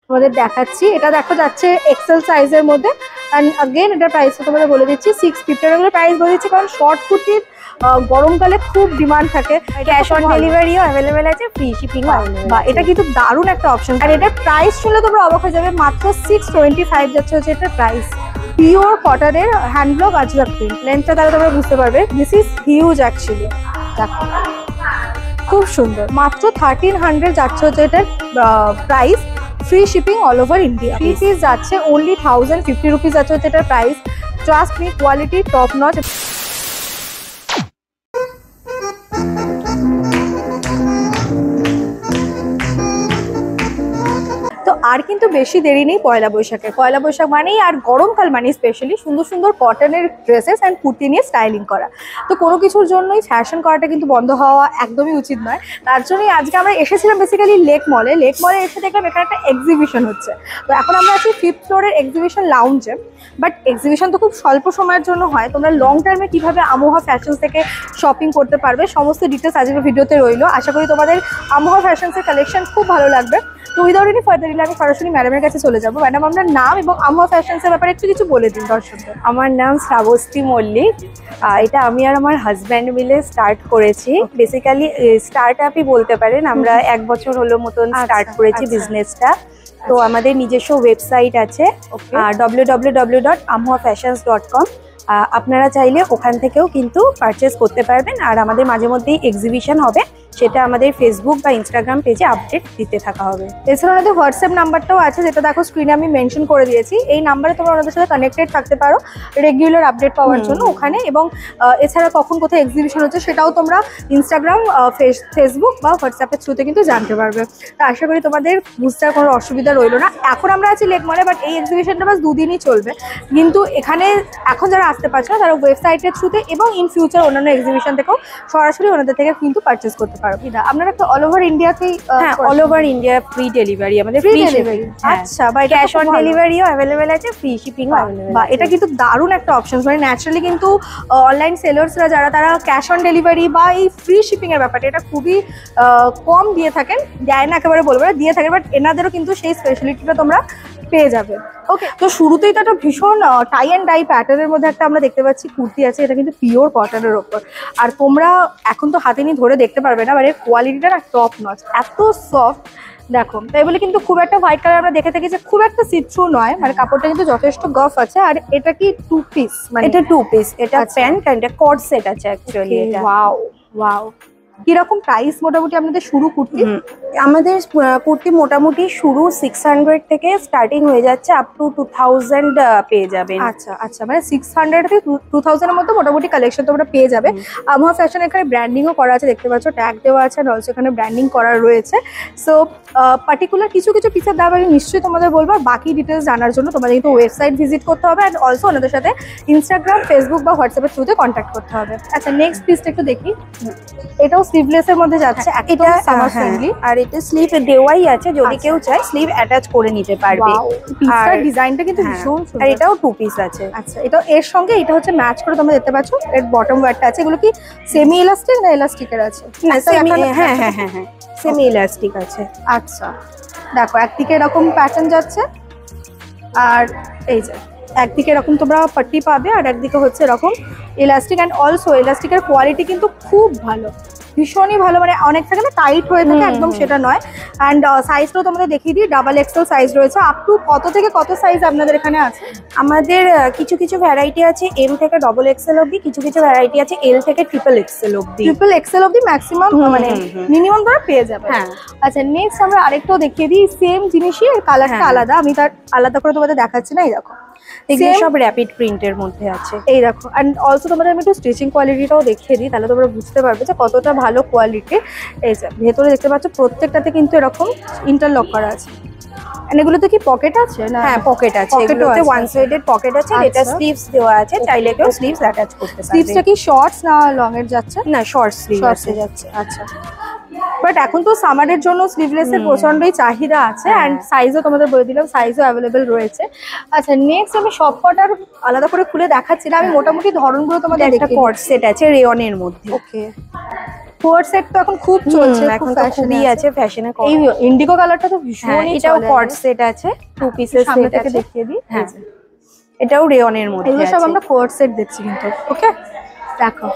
তোমাদের দেখাচ্ছি। এটা দেখো যাচ্ছে এক্সেল সাইজের মধ্যে। অ্যান্ড अगेन এটা প্রাইসটা তোমাদের বলে দিচ্ছি 650 এর প্রাইস বলে দিচ্ছি, কারণ শর্ট কুর্তির গরমকালে খুব ডিমান্ড থাকে। ক্যাশ অন ডেলিভারিও অ্যাভেলেবেল আছে, ফ্রি শিপিংও অ্যাভেলেবেল। বা এটা কিন্তু দারুণ একটা অপশন। আর এটার প্রাইস শুনলে তোমরা অবাক হয়ে যাবে, মাত্র 625 যাচ্ছে হচ্ছে এটার প্রাইস। পিওর কটনের হ্যান্ডব্লক আজরাক প্রিন্ট। লেন্থটা তাহলে তোমরা বুঝতে পারবে, দিস ইজ হিউজ অ্যাকচুয়ালি। দেখো খুব সুন্দর, মাত্র 1300 যাচ্ছে হচ্ছে এটার price. Free shipping all over India. Free piece যাচ্ছে অনলি 1050 রুপিস যাচ্ছে হচ্ছে এটার price. Trust me, quality top notch. তো আর কিন্তু বেশি দেরি নেই পয়লা বৈশাখে। পয়লা বৈশাখ মানেই আর গরমকাল মানেই স্পেশালি সুন্দর সুন্দর কটনের ড্রেসেস অ্যান্ড কুর্তি নিয়ে স্টাইলিং করা। তো কোনো কিছুর জন্যই ফ্যাশন করাটা কিন্তু বন্ধ হওয়া একদমই উচিত নয়। তার জন্যই আজকে আমরা এসেছিলাম বেসিক্যালি লেক মলে। লেক মলে এসে দেখলাম এখানে একটা এক্সিবিশন হচ্ছে। তো এখন আমরা আছি 5th ফ্লোরের এক্সিবিশন লাউঞ্জে। বাট এক্সিবিশন তো খুব স্বল্প সময়ের জন্য হয়। তোমরা লং টার্মে কীভাবে আমোহা ফ্যাশনস থেকে শপিং করতে পারবে সমস্ত ডিটেলস আজকের ভিডিওতে রইলো। আশা করি তোমাদের আমোহা ফ্যাশনসের কালেকশন খুব ভালো লাগবে। তো উইদাউট এনি ফার্দার ডিলে আমি সরাসরি ম্যাডামের কাছে চলে যাবো। ম্যাডাম, আপনার নাম এবং আমোহা ফ্যাশনসের ব্যাপারে একটু কিছু বলে দিন দর্শকদের। আমার নাম শ্রাবস্তী মল্লিক। এটা আমি আর আমার হাজব্যান্ড মিলে স্টার্ট করেছি। বেসিক্যালি স্টার্ট আপই বলতে পারেন। আমরা 1 বছর হলো মতন স্টার্ট করেছি বিজনেসটা। তো আমাদের নিজস্ব ওয়েবসাইট আছে www.amohafashions.com। আপনারা চাইলে ওখান থেকেও কিন্তু পারচেস করতে পারবেন। আর আমাদের মাঝে মধ্যেই এক্সিবিশন হবে, সেটা আমাদের ফেসবুক বা ইনস্টাগ্রাম পেজে আপডেট দিতে থাকা হবে। এছাড়া ওনাদের হোয়াটসঅ্যাপ নাম্বারটাও আছে, যেটা দেখো স্ক্রিনে আমি মেনশন করে দিয়েছি। এই নাম্বারে তোমরা ওনাদের সাথে কানেক্টেড থাকতে পারো রেগুলার আপডেট পাওয়ার জন্য ওখানে। এবং এছাড়া কখন কোথায় এক্সিবিশন হচ্ছে সেটাও তোমরা ইনস্টাগ্রাম, ফেসবুক বা হোয়াটসঅ্যাপের থ্রুতে কিন্তু জানতে পারবে। তো আশা করি তোমাদের বুঝতে আর কোনো অসুবিধা রইলো না। এখন আমরা আছি লেক মলে, বাট এই এক্সিবিশনটা বাস 2 দিনই চলবে। কিন্তু এখানে এখন যারা আসতে পারছে না তারা ওয়েবসাইটের থ্রুতে এবং ইন ফিউচার অন্যান্য এক্সিবিশন থেকেও সরাসরি ওনাদের থেকে কিন্তু পারচেস করতে পারো। আপনারা তো অল ওভার ইন্ডিয়াতেই? হ্যাঁ, all over India free delivery আমাদের। ফ্রি ডেলিভারি, আচ্ছা। বা ক্যাশ অন ডেলিভারিও অ্যাভেলেবেল আছে, ফ্রি শিপিংও অ্যাভেলেবেল। বা এটা কিন্তু দারুণ একটা অপশন। মানে ন্যাচারালি কিন্তু অনলাইন সেলার্সরা যারা তারা ক্যাশ অন ডেলিভারি বা এই ফ্রি শিপিং এর ব্যাপারটা এটা খুবই কম দিয়ে থাকেন, দেয় না একেবারে বলবো না, দিয়ে থাকেন। বাট এনাদেরও কিন্তু সেই স্পেশালিটিটা তোমরা পেয়ে যাবে। ওকে, তো শুরুতেই তো একটা ভীষণ টাই অ্যান্ড ডাই প্যাটার্নের মধ্যে একটা আমরা দেখতে পাচ্ছি কুর্তি আছে। এটা কিন্তু পিওর কটনের ওপর। আর তোমরা এখন তো হাতে নিয়ে ধরে দেখতে পারবে না, মানে কোয়ালিটিটা না টপ নচ, এত সফট। দেখো, তাই বলে কিন্তু খুব একটা হোয়াইট কালার আমরা দেখে থাকি যে খুব একটা সিথ্রু নয়, মানে কাপড়টা কিন্তু যথেষ্ট গফ আছে। আর এটা কি 2 পিস? মানে এটা 2 পিস, এটা প্যান্ট আর এটা কর্ড সেট আছে অ্যাকচুয়ালি। এটা ওয়াও ওয়াও। কিরকম প্রাইস মোটামুটি আপনাদের শুরু কুর্তি? আমাদের কুর্তি মোটামুটি শুরু 600 থেকে স্টার্টিং হয়ে যাচ্ছে, আপ টু 2000 পেয়ে যাবেন। আচ্ছা আচ্ছা, মানে 600 থেকে 2000 এর মধ্যে মোটামুটি কালেকশন তোমরা পেয়ে যাবে। আমোহা ফ্যাশন এখানে ব্র্যান্ডিংও করা আছে, দেখতে পাচ্ছ ট্যাগ দেওয়া আছে, আর অলসো এখানে ব্র্যান্ডিং করা রয়েছে। সো পার্টিকুলার কিছু কিছু পিসের দাম আমি নিশ্চয়ই তোমাদের বলবো। আর বাকি ডিটেলস জানার জন্য তোমাদের কিন্তু ওয়েবসাইট ভিজিট করতে হবে, আর অলসো ওনাদের সাথে ইনস্টাগ্রাম, ফেসবুক বা হোয়াটসঅ্যাপের থ্রুতে কন্ট্যাক্ট করতে হবে। আচ্ছা, নেক্সট পিসটা একটু দেখি। এটাও স্লিভলেস এর মধ্যে যাচ্ছে, এটা সামার ফ্রেন্ডলি। আর এটা স্লিভ দেওয়াই আছে, যদি কেউ চায় স্লিভ অ্যাটাচ করে নিতে পারবে। পিসটার ডিজাইনটা কিন্তু ভীষণ সুন্দর। আর এটাও 2 পিস আছে। আচ্ছা, এটা এর সঙ্গে এটা হচ্ছে ম্যাচ করে তোমরা দেখতে পাচ্ছ। এর বটম ওয়্যারটা আছে। এগুলো কি সেমি ইলাস্টিক না ইলাস্টিকের আছে? না, সেমি, হ্যাঁ হ্যাঁ হ্যাঁ হ্যাঁ, সেমি ইলাস্টিক আছে। আচ্ছা, দেখো একদিকে এরকম প্যাটার্ন যাচ্ছে, আর এই যে একদিকে এরকম তোমরা পাট্টি পাবে, আর একদিকে হচ্ছে এরকম ইলাস্টিক। অ্যান্ড অলসো ইলাস্টিকের কোয়ালিটি কিন্তু খুব ভালো, ভীষণই ভালো। মানে অনেক থাকে না টাইট হয়ে থাকে, একদম সেটা নয়। অ্যান্ড সাইজটাও তোমাদের দেখিয়ে দিই, ডাবল এক্সেল সাইজ রয়েছে। আপ টু কত থেকে কত সাইজ আপনাদের এখানে আছে? আমাদের কিছু কিছু ভ্যারাইটি আছে এম থেকে ডবল এক্সেল অবধি, কিছু কিছু ভ্যারাইটি আছে এল থেকে ট্রিপল এক্সেল অবধি। ট্রিপল এক্সেল অবধি ম্যাক্সিমাম, মানে মিনিমাম তোমরা পেয়ে যাবে। হ্যাঁ। আচ্ছা, নেক্সট আমরা আরেকটাও দেখিয়ে দিই। সেম জিনিসই, কালারটা আলাদা, আমি তার আলাদা করে তোমাদের দেখাচ্ছি না। এই দেখো, এগুলো সব র্যাপিড প্রিন্টের মধ্যে আছে। এই দেখো, অ্যান্ড অলসো তোমাদের আমি একটু স্টিচিং কোয়ালিটিটাও দেখিয়ে দিই, তাহলে তোমরা বুঝতে পারবে যে কতটা ভালো কোয়ালিটি। এই যে ভেতরে দেখতে পাচ্ছ প্রত্যেকটাতে কিন্তু এরকম ইন্টারলক করা আছে। এগুলোতে কি পকেট আছে? না, হ্যাঁ পকেট আছে, এগুলোতে ওয়ান সাইডেড পকেট আছে। এটা স্লিভস দেওয়া আছে, চাইলে কেউ স্লিভস অ্যাটাচ করতে পারবে। স্লিভসটা কি শর্টস না লং এর যাচ্ছে? না, শর্ট স্লিভ শর্টসে যাচ্ছে। আচ্ছা, বাট এখন তো সামারের জন্য স্লিভলেসের প্রচন্ডই চাহিদা আছে। অ্যান্ড সাইজও তোমাদের বলে দিলাম, সাইজও অ্যাভেলেবেল রয়েছে। আচ্ছা, নেক্সট আমি সব কটার আলাদা করে খুলে দেখাচ্ছি না, আমি মোটামুটি ধরনগুলো তোমাদের একটা কর্ড সেট আছে রেয়নের মধ্যে। ওকে, কোয়ার সেট তো এখন খুব চলছে, এখন তো খুবই আছে ফ্যাশনে। এই ইন্ডিগো কালারটা তো ভীষণ, এটাও কোয়ার্ড সেট আছে, 2 পিসের সামনে সেট থেকে আছে। দেখিয়ে দিই। হ্যাঁ, এটাও রেয়নের মধ্যে এগুলো আছে। সব আমরা কোয়ার সেট দেখছি কিন্তু। ওকে, দেখো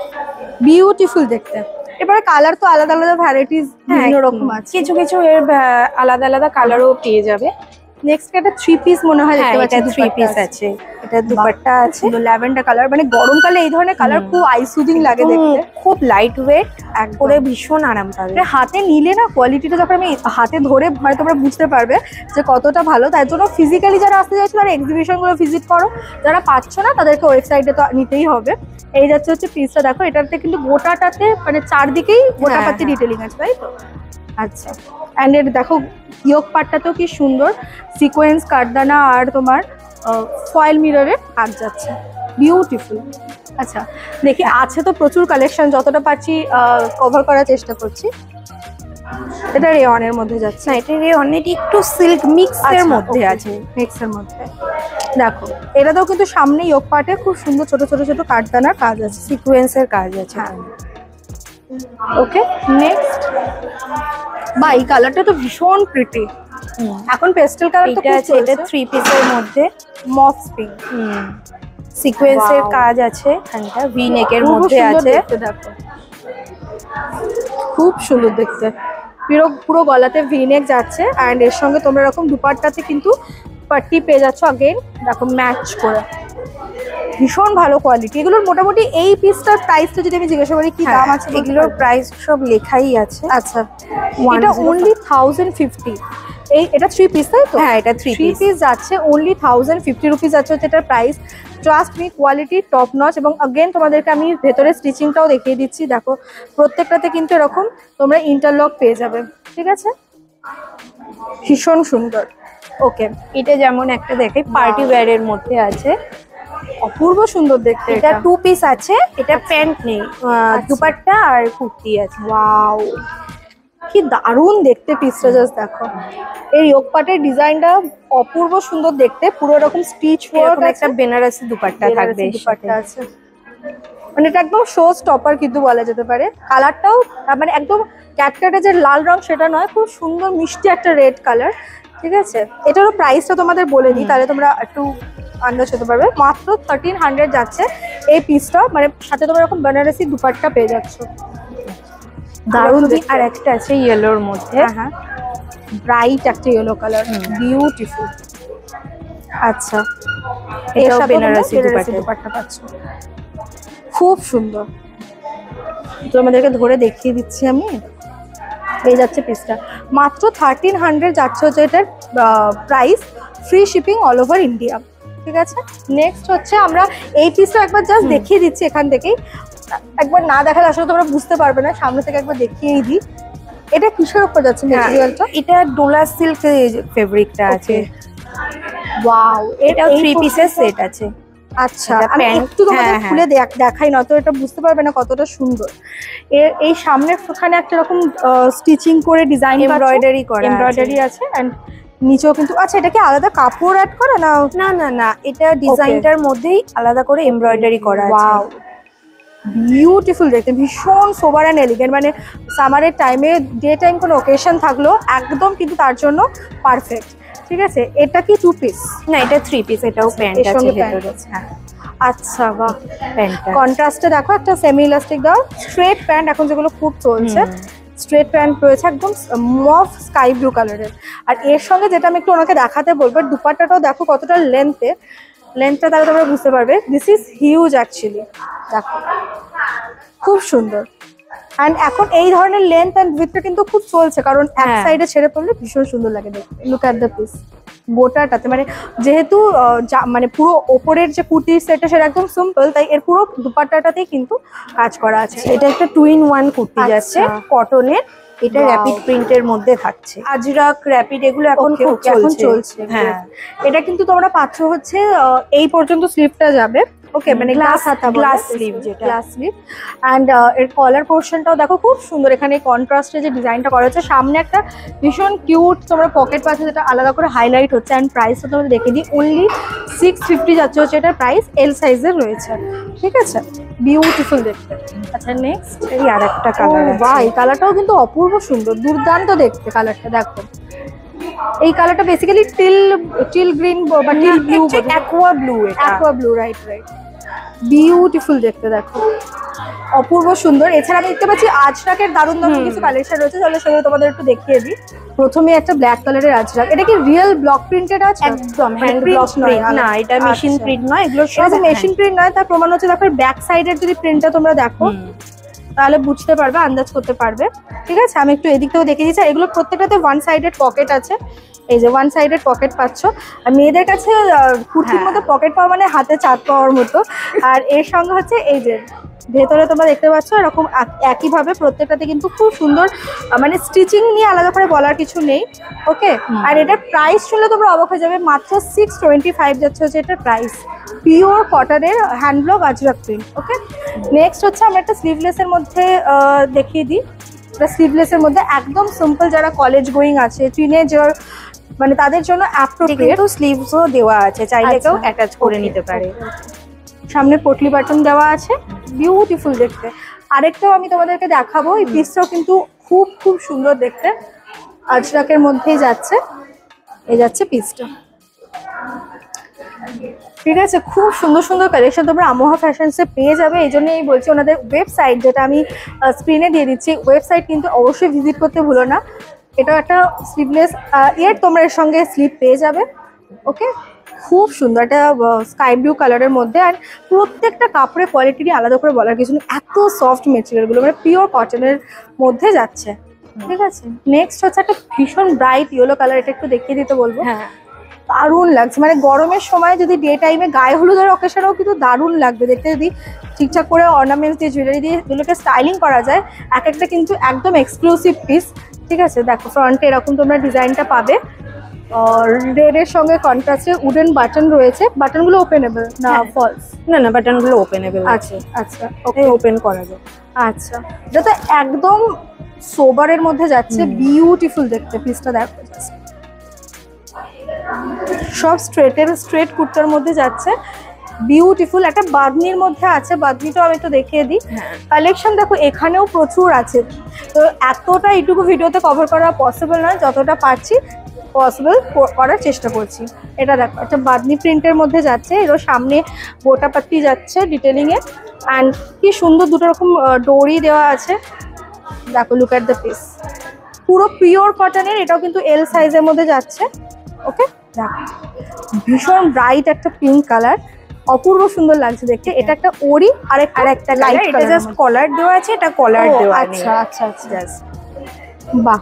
বিউটিফুল দেখতে। এবারে কালার তো আলাদা আলাদা ভ্যারাইটিস বিভিন্ন রকম আছে, কিছু কিছু এর আলাদা আলাদা কালারও পেয়ে যাবে। নেক্সট একটা 3 পিস মনে হয় দেখতে পাচ্ছি, এটা 3 পিস আছে। এটা দুপাট্টা আছে, ল্যাভেন্ডার কালার, মানে গরমকালে এই ধরনের কালার খুব আই সুদিং লাগে দেখতে, খুব লাইট ওয়েট, করে ভীষণ আরাম পাবে। মানে হাতে নিলে না কোয়ালিটিটা যখন আমি হাতে ধরে মানে তোমরা বুঝতে পারবে যে কতটা ভালো। তাই জন্য ফিজিক্যালি যারা আসতে চাইছো তারা এক্সিবিশন গুলো ভিজিট করো, যারা পাচ্ছ না তাদেরকে ওয়েবসাইটে তো নিতেই হবে। এই যাচ্ছে হচ্ছে পিসটা, দেখো এটাতে কিন্তু গোটাটাতে মানে চারদিকেই গোটা পাতি ডিটেলিং আছে, তাই তো? আচ্ছা, অ্যান্ড এর দেখো ইয়োক পার্টটাতেও কি সুন্দর সিকোয়েন্স কাঠদানা আর তোমার ফয়েল মিররের কাজ যাচ্ছে, বিউটিফুল। আচ্ছা দেখি, আছে তো প্রচুর কালেকশন, যতটা পারছি কভার করার চেষ্টা করছি। এটা রেওয়ানের মধ্যে যাচ্ছে। না, এটা রেওয়ানের একটু সিল্ক মিক্স এর মধ্যে আছে, মিক্সের মধ্যে। দেখো এটাতেও কিন্তু সামনে ইয়োক পার্টে খুব সুন্দর ছোট ছোট ছোট কাঠদানার কাজ আছে, সিকোয়েন্সের কাজ আছে। ওকে, নেক্সট। বা এই কালারটা তো ভীষণ প্রিটি। এখন পেস্টেল কালার তো খুব চলছে। এটা 3 পিসের মধ্যে মফ পিঙ্ক, সিকোয়েন্সের কাজ আছে, এখানটা ভি নেকের মধ্যে আছে। দেখো খুব সুন্দর দেখতে, পুরো পুরো গলাতে ভি নেক যাচ্ছে, এন্ড এর সঙ্গে তোমরা এরকম দুপাট্টাতে কিন্তু পাট্টি পেয়ে যাচ্ছ আগেন, দেখো ম্যাচ করে, ভীষণ ভালো কোয়ালিটি। এগুলোর মোটামুটি এই পিসটার প্রাইসটা যদি আমি জিজ্ঞাসা করি কি দাম আছে? এগুলোর প্রাইস সব লেখাই আছে। আচ্ছা, এটা অনলি 1050। এটা 3 পিস, তাই তো? হ্যাঁ, এটা 3 পিস যাচ্ছে অনলি 1050 রুপিস আছে হচ্ছে এটার price. Trust me, quality top notch. এবং अगेन তোমাদেরকে আমি ভেতরে স্টিচিংটাও দেখিয়ে দিচ্ছি, দেখো প্রত্যেকটাতে কিন্তু এরকম তোমরা ইন্টারলক পেয়ে যাবে, ঠিক আছে? ভীষণ সুন্দর। ওকে, এটা যেমন একটা দেখে পার্টি ওয়্যার এর মধ্যে আছে, অপূর্ব সুন্দর দেখতে। এটা 2 পিস আছে, এটা প্যান্ট নেই, দুপাট্টা আর কুর্তি আছে। ওয়াও, কি দারুণ দেখতে পিসটা, জাস্ট দেখো। এই ইয়োক পার্টের ডিজাইনটা অপূর্ব সুন্দর দেখতে, পুরো এরকম স্টিচ ওয়ার্ক, একটা বেনারসি দুপাট্টা থাকবে, দুপাট্টা আছে, মানে এটা একদম শো স্টপার কিন্তু বলা যেতে পারে। কালারটাও মানে একদম ক্যাটক্যাটে যে লাল রং সেটা নয়, খুব সুন্দর মিষ্টি একটা রেড কালার, ঠিক আছে? এটারও প্রাইসটা তোমাদের বলে দিই, তাহলে তোমরা একটু আন্দাজ হতে পারবে। মাত্র 1300 যাচ্ছে এই পিসটা, মানে সাথে তোমরা এরকম বেনারসি দুপাট্টা পেয়ে যাচ্ছ, দারুণ। আর একটা আছে ইয়েলোর মধ্যে, হ্যাঁ, ব্রাইট একটা ইয়েলো কালার, বিউটিফুল। আচ্ছা, এটাও বেনারসি দুপাট্টা পাচ্ছ, খুব সুন্দর। তোমাদেরকে ধরে দেখিয়ে দিচ্ছি আমি। এই যাচ্ছে পিসটা, মাত্র 1300 যাচ্ছে হচ্ছে এটার price, free shipping all over India, ঠিক আছে? নেক্সট হচ্ছে আমরা এই পিসটা একবার জাস্ট দেখিয়ে দিচ্ছি এখান থেকেই, একবার না দেখালে আসলে তোমরা বুঝতে পারবে না, সামনে থেকে একবার দেখিয়েই দিই। এটা কিসের উপর যাচ্ছে ম্যাটেরিয়ালটা? এটা ডোলা সিল্ক ফেব্রিকটা আছে। ওয়াও, এটাও 3 পিসের সেট আছে। আচ্ছা, আমি একটু তোমাদের খুলে দেখাই, না তো এটা বুঝতে পারবে না কতটা সুন্দর। এই সামনের ওখানে একটা রকম স্টিচিং করে ডিজাইন এমব্রয়ডারি আছে, এন্ড নিচেও কিন্তু। আচ্ছা, এটা কি আলাদা কাপড় অ্যাড করা না? না না না, এটা ডিজাইনটার মধ্যেই আলাদা করে এমব্রয়ডারি করা আছে। ওয়াও, বিউটিফুল দেখতে, ভীষণ সোবার অ্যান্ড এলিগেন্ট। মানে সামারের টাইমে ডে টাইম কোনো ওকেশন থাকলো একদম কিন্তু তার জন্য পারফেক্ট, ঠিক আছে? এটা কি 2 পিস? না, এটা 3 পিস, এটাও প্যান্ট আছে ভেতরে। হ্যাঁ, আচ্ছা, বাহ। প্যান্টটা কন্ট্রাস্টে দেখো, একটা সেমি ইলাস্টিক দাও, স্ট্রেট প্যান্ট এখন যেগুলো খুব চলছে, স্ট্রেট প্যান্ট রয়েছে একদম মফ স্কাই ব্লু কালারের। আর এর সঙ্গে যেটা আমি একটু ওনাকে দেখাতে বলবো, দুপাট্টাটাও দেখো কতটা লেন্থটা তাহলে তোমরা বুঝতে পারবে। দিস ইজ হিউজ অ্যাকচুয়ালি, দেখো খুব সুন্দর। অ্যান্ড এখন এই ধরনের লেন্থ অ্যান্ড উইথটা কিন্তু খুব চলছে, কারণ এক সাইডে ছেড়ে পড়লে ভীষণ সুন্দর লাগে দেখতে। লুক অ্যাট দ্য পিস, গোটাটাতে মানে যেহেতু মানে পুরো ওপরের যে কুর্তির সেটটা সেটা একদম সিম্পল, তাই এর পুরো দুপাট্টাটাতেই কিন্তু কাজ করা আছে। এটা একটা 2 in 1 কুর্তি যাচ্ছে, কটনের। এটা র্যাপিড প্রিন্টের মধ্যে থাকছে, আজরাক র্যাপিড এগুলো এখন খুব চলছে। হ্যাঁ, এটা কিন্তু তোমরা পাচ্ছ হচ্ছে এই পর্যন্ত স্লিভটা যাবে, ওকে, মানে গ্লাস হাতা, গ্লাস স্লিভ যেটা। Glass sleeve. অ্যান্ড এর কলার পোর্শনটাও দেখো খুব সুন্দর, এখানে কন্ট্রাস্টে যে ডিজাইনটা করা হচ্ছে, সামনে একটা ভীষণ কিউট তোমরা পকেট পাচ্ছ যেটা আলাদা করে হাইলাইট হচ্ছে। অ্যান্ড প্রাইসটা তোমাদের দেখে দিই, অনলি 650 যাচ্ছে, হচ্ছে এটার প্রাইস, এল সাইজের রয়েছে, ঠিক আছে, বিউটিফুল দেখতে। আচ্ছা নেক্সট এই আরেকটা কালার আছে। বাহ, এই কালারটাও কিন্তু অপূর্ব সুন্দর, দুর্দান্ত দেখতে কালারটা, দেখো এই কালারটা বেসিক্যালি টিল গ্রিন বা টিল ব্লু, অ্যাকোয়া ব্লু, এটা aqua blue, right right, beautiful দেখতে, দেখো অপূর্ব সুন্দর। এছাড়া আমি দেখতে পাচ্ছি আজরাকের দারুণ দারুণ কিছু কালেকশন রয়েছে, চলো সেগুলো তোমাদের একটু দেখিয়ে দিই। প্রথমে একটা ব্ল্যাক কালারের আজরাক, এটা কি রিয়েল ব্লক প্রিন্টেড আছে? একদম হ্যান্ড ব্লক প্রিন্ট না, এটা মেশিন প্রিন্ট নয়, এগুলো সব মেশিন প্রিন্ট নয়, তার প্রমাণ হচ্ছে দেখো ব্যাক সাইডের যদি প্রিন্টটা তোমরা দেখো তাহলে বুঝতে পারবে, আন্দাজ করতে পারবে, ঠিক আছে। আমি একটু এদিক থেকেও দেখিয়ে দিচ্ছি, এগুলো প্রত্যেকটাতে ওয়ান সাইডেড পকেট আছে, এই যে ওয়ান সাইডেড পকেট পাচ্ছ। আর মেয়েদের কাছে কুর্তির মধ্যে পকেট পাওয়া মানে হাতে চাপ পাওয়ার মতো। আর এর সঙ্গে হচ্ছে এই যে ভেতরে তোমরা দেখতে পাচ্ছ এরকম একইভাবে প্রত্যেকটাতে কিন্তু খুব সুন্দর, মানে স্টিচিং নিয়ে আলাদা করে বলার কিছু নেই, ওকে। আর এটার প্রাইস শুনলে তোমরা অবাক হয়ে যাবে, মাত্র 625 যাচ্ছে হচ্ছে এটার প্রাইস, পিওর কটনের হ্যান্ডব্লক আজরাক প্রিন্ট, ওকে। নেক্সট হচ্ছে আমরা একটা স্লিভলেসের মধ্যে দেখিয়ে দিই। এটা স্লিভলেসের মধ্যে একদম সিম্পল, যারা কলেজ গোয়িং আছে, টিনেজার, মানে তাদের জন্য অ্যাপ্রোপ্রিয়েট, কিন্তু স্লিভসও দেওয়া আছে, চাইলে কেউ অ্যাটাচ করে নিতে পারে। সামনে পটলি বাটন দেওয়া আছে, বিউটিফুল দেখতে। আরেকটাও আমি তোমাদেরকে দেখাবো, এই পিসটাও কিন্তু খুব খুব সুন্দর দেখতে, আজরাকের মধ্যেই যাচ্ছে, এই যাচ্ছে পিসটা, ঠিক আছে। খুব সুন্দর সুন্দর কালেকশন তোমরা আমোহা ফ্যাশনসে পেয়ে যাবে, এই জন্যই বলছি ওনাদের ওয়েবসাইট, যেটা আমি স্ক্রিনে দিয়ে দিচ্ছি, ওয়েবসাইট কিন্তু অবশ্যই ভিজিট করতে ভুলো না। এটা একটা স্লিভলেস ইয়ার, তোমরা এর সঙ্গে স্লিভ পেয়ে যাবে, ওকে। খুব সুন্দর, এটা স্কাই ব্লু কালারের মধ্যে। আর প্রত্যেকটা কাপড়ের কোয়ালিটি আলাদা করে বলার কিছু নেই, এত সফট মেটেরিয়ালগুলো, মানে পিওর কটনের মধ্যে যাচ্ছে, ঠিক আছে। নেক্সট হচ্ছে একটা ভীষণ ব্রাইট ইয়েলো কালার, এটা একটু দেখিয়ে দিতে বলবো। হ্যাঁ, দারুণ লাগছে, মানে গরমের সময় যদি ডে টাইমে গায়ে হলুদের অকেশনেও কিন্তু দারুণ লাগবে দেখতে, যদি ঠিকঠাক করে অর্নামেন্টস দিয়ে জুয়েলারি দিয়ে এগুলোকে স্টাইলিং করা যায়। এক একটা কিন্তু একদম এক্সক্লুসিভ পিস, ঠিক আছে। দেখো ফ্রন্টে এরকম তোমরা ডিজাইনটা পাবে, আর রেডের সঙ্গে কন্ট্রাস্টে উডেন বাটন রয়েছে, বাটনগুলো ওপেনেবল না ফলস? না না, বাটনগুলো ওপেনেবল আচ্ছা আচ্ছা, ওকে, ওপেন করা যায়। আচ্ছা, এটা তো একদম সোবারের মধ্যে যাচ্ছে, বিউটিফুল দেখতে পিসটা, দেখো সব স্ট্রেট কুর্তার মধ্যে যাচ্ছে, বিউটিফুল। একটা বাঁধনির মধ্যে আছে, বাঁধনিটাও আমি একটু দেখিয়ে দিই। কালেকশন দেখো এখানেও প্রচুর আছে, তো এতটা এইটুকু ভিডিওতে কভার করা পসিবল নয়, যতটা পারছি পসিবল করার চেষ্টা করছি। এটা দেখো একটা বাঁধনি প্রিন্টের মধ্যে যাচ্ছে, এরও সামনে গোটা পাত্তি যাচ্ছে ডিটেলিংয়ে, অ্যান্ড কি সুন্দর দুটো রকম ডোরি দেওয়া আছে, দেখো লুক অ্যাট দ্য পিস, পুরো পিওর কটনের। এটাও কিন্তু এল সাইজের মধ্যে যাচ্ছে, ওকে। দেখো ভীষণ ব্রাইট একটা পিঙ্ক কালার, অপূর্ব সুন্দর লাগছে দেখতে। এটা একটা ওরি, আর একটা লাইট, এটা জাস্ট কলার দেওয়া আছে, এটা কলার দেওয়া নেই। আচ্ছা আচ্ছা আচ্ছা, বাহ,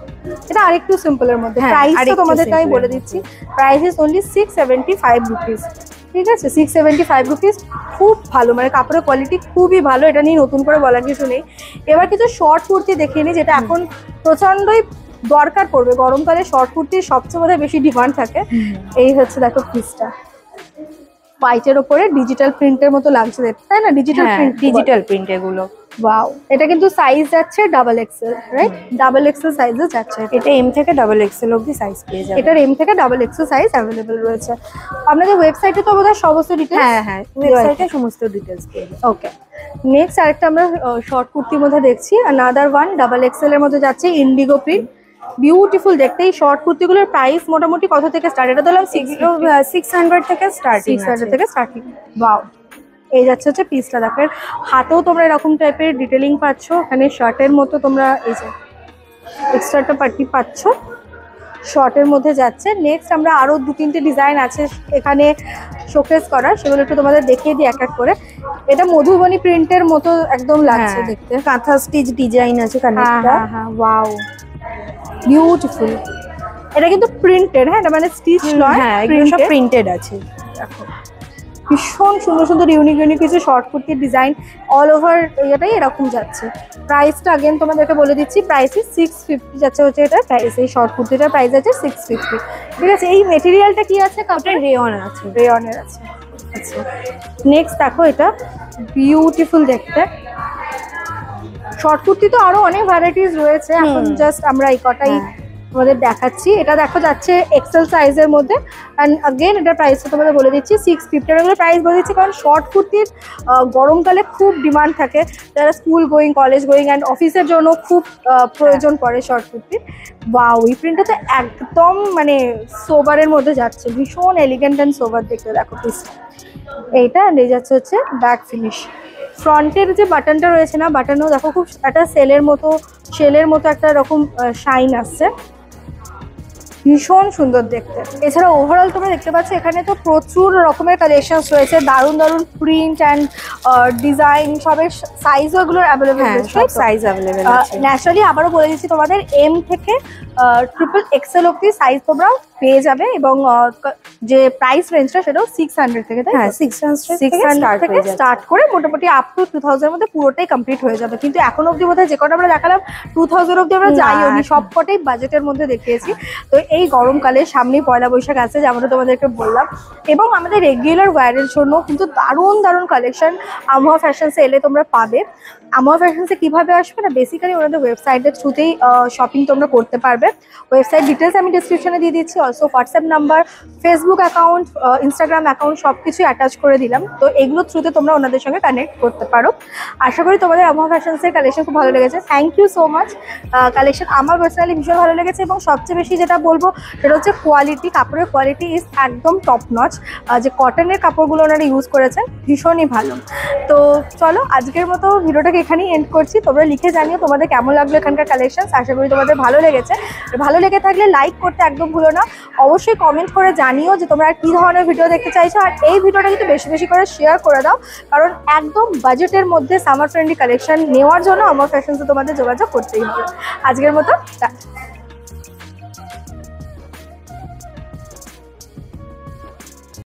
এটা আরেকটু সিম্পলের মধ্যে। হ্যাঁ, প্রাইসটা আরেকটু তোমাদেরকে আমি বলে দিচ্ছি, প্রাইস ইজ অনলি 675 রুপিস, ঠিক আছে। 675 রুপিস, খুব ভালো, মানে কাপড়ের কোয়ালিটি খুবই ভালো, এটা নিয়ে নতুন করে বলার কিছু নেই। এবার কিছু শর্ট কুর্তি দেখিয়ে নিই, যেটা এখন প্রচন্ডই দরকার পড়বে গরমকালে, শর্ট কুর্তির সবচেয়ে বোধহয় বেশি ডিমান্ড থাকে। এই হচ্ছে দেখো পিসটা, হোয়াইটের ওপরে ডিজিটাল প্রিন্টের মতো লাগছে দেখতে, তাই না? ডিজিটাল প্রিন্ট, ডিজিটাল প্রিন্ট এগুলো। ওয়াও, এটা কিন্তু সাইজ যাচ্ছে double XL, right? Double XL সাইজে যাচ্ছে, এটা এম থেকে ডাবল এক্সেল অবধি সাইজ পেয়ে যাবে। এটার এম থেকে ডাবল এক্সেল সাইজ অ্যাভেলেবল রয়েছে। আপনাদের ওয়েবসাইটে তো বোধহয় সমস্ত ডিটেলস, হ্যাঁ হ্যাঁ, ওয়েবসাইটে সমস্ত ডিটেলস পেয়ে যাবে। ওকে। নেক্সট আরেকটা আমরা শর্ট কুর্তির মধ্যে দেখছি, আনাদার ওয়ান ডাবল এক্সেল এর মধ্যে যাচ্ছে, ইন্ডিগো প্রিন্ট, বিউটিফুল দেখতে। এই শর্ট কুর্তিগুলোর প্রাইস মোটামুটি কত থেকে স্টার্ট? এটা ধরলাম 600 থেকে স্টার্টিং, 600 থেকে স্টার্টিং। ওয়াও, এই যাচ্ছে হচ্ছে পিসটা, দেখো হাতেও তোমরা এরকম টাইপের ডিটেলিং পাচ্ছ, এখানে শার্টের মতো তোমরা এই যে এক্সট্রাটা পার্টি পাচ্ছ, শর্টের মধ্যে যাচ্ছে। নেক্সট আমরা আরো 2-3টে ডিজাইন আছে এখানে শোকেস করা, সেগুলো একটু তোমাদের দেখিয়ে দিই এক এক করে। এটা মধুবনী প্রিন্টের মতো একদম লাগছে দেখতে, কাঁথা স্টিচ ডিজাইন আছে কানেরটা। হ্যাঁ, ওয়াও, বিউটিফুল। এটা কিন্তু প্রিন্টেড, হ্যাঁ, এটা মানে স্টিচ নয়, হ্যাঁ এগুলো সব প্রিন্টেড আছে। দেখো ভীষণ সুন্দর সুন্দর ইউনিক কিছু শর্ট কুর্তির ডিজাইন অল ওভার এটাই এরকম যাচ্ছে। প্রাইসটা আগেন তোমাদেরকে বলে দিচ্ছি, প্রাইস 650 যাচ্ছে হচ্ছে এটা প্রাইস, এই শর্ট কুর্তিটার প্রাইস আছে 650, ঠিক আছে। এই মেটেরিয়ালটা কি আছে? কাপড়ের রেয়ন আছে, রেয়নের আছে। আচ্ছা, নেক্সট দেখো, এটা বিউটিফুল দেখতে। শর্ট কুর্তি তো আরো অনেক ভ্যারাইটিস রয়েছে, এখন জাস্ট আমরা এই কটাই তোমাদের দেখাচ্ছি। এটা দেখো যাচ্ছে এক্সেল সাইজের মধ্যে, অ্যান্ড আগেন এটার প্রাইসটা তোমাদের বলে দিচ্ছি 650। এগুলো প্রাইস বলে দিচ্ছি কারণ শর্ট কুর্তির গরমকালে খুব ডিমান্ড থাকে, যারা school going, college going and অফিসের জন্য খুব প্রয়োজন পড়ে শর্ট কুর্তির। বা ওই প্রিন্টটা তো একদম মানে সোবারের মধ্যে যাচ্ছে, ভীষণ এলিগেন্ট অ্যান্ড সোবার দেখতে। দেখো পিসটা এইটা, নিয়ে যাচ্ছে হচ্ছে ব্যাক ফিনিশ। ফ্রন্টের যে বাটনটা রয়েছে না, বাটনও দেখো খুব একটা শেলের মতো একটা রকম শাইন আসছে, ভীষণ সুন্দর দেখতে। এছাড়া ওভারঅল তোমরা দেখতে পাচ্ছ এখানে তো প্রচুর রকমের কালেকশনস রয়েছে, দারুণ দারুণ প্রিন্ট অ্যান্ড ডিজাইন, সবের সাইজও এগুলোর অ্যাভেলেবেল রয়েছে। সব সাইজ অ্যাভেলেবেল আছে। ন্যাচারালি আবারও বলে দিচ্ছি তোমাদের এম থেকে ট্রিপল এক্সেল অব্দি সাইজ তোমরা পেয়ে যাবে, এবং যে প্রাইস রেঞ্জটা সেটাও 600 থেকে, তাই 600 থেকে স্টার্ট করে মোটামুটি আপ টু 2000 এর মধ্যে পুরোটাই কমপ্লিট হয়ে যাবে। কিন্তু এখন অব্দি বোধহয় যে কটা আমরা দেখালাম 2000 অব্দি আমরা যাইও নি, সব কটাই বাজেটের মধ্যে দেখিয়েছি। তো এই গরমকালে সামনেই পয়লা বৈশাখ আছে, যেমনটা তোমাদেরকে বললাম, এবং আমাদের রেগুলার ওয়্যারের জন্য কিন্তু দারুণ দারুণ কালেকশন আমোয়া ফ্যাশনসে এলে তোমরা পাবে। আমোয়া ফ্যাশনসে কিভাবে আসবে না, বেসিক্যালি ওনাদের ওয়েবসাইটের থ্রুতেই শপিং তোমরা করতে পারবে। ওয়েবসাইট ডিটেলস আমি ডিসক্রিপশনে দিয়ে দিচ্ছি, also WhatsApp number, Facebook account, Instagram account সব কিছুই অ্যাটাচ করে দিলাম। তো এগুলোর থ্রুতে তোমরা ওনাদের সঙ্গে কানেক্ট করতে পারো। আশা করি তোমাদের আমোয়া ফ্যাশনসের কালেকশন খুব ভালো লেগেছে। Thank you so much. Collection আমার পার্সোনালি ভীষণ ভালো লেগেছে, এবং সবচেয়ে বেশি যেটা বলবো সেটা হচ্ছে কোয়ালিটি, কাপড়ের কোয়ালিটি ইজ একদম টপ নচ। যে কটনের কাপড়গুলো ওনারা ইউজ করেছেন ভীষণই ভালো। তো চলো আজকের মতো ভিডিওটাকে এখানেই এন্ড করছি। তোমরা লিখে জানিও তোমাদের কেমন লাগলো এখানকার কালেকশন। আশা করি তোমাদের ভালো লেগেছে। ভালো লেগে থাকলে লাইক করতে একদম ভুলো না। অবশ্যই কমেন্ট করে জানিও যে তোমরা কী ধরনের ভিডিও দেখতে চাইছো, আর এই ভিডিওটা কিন্তু বেশি বেশি করে শেয়ার করে দাও, কারণ একদম বাজেটের মধ্যে সামার ফ্রেন্ডলি কালেকশন নেওয়ার জন্য আমার ফ্যাশনসে তোমাদের যোগাযোগ করতেই হবে। আজকের মতো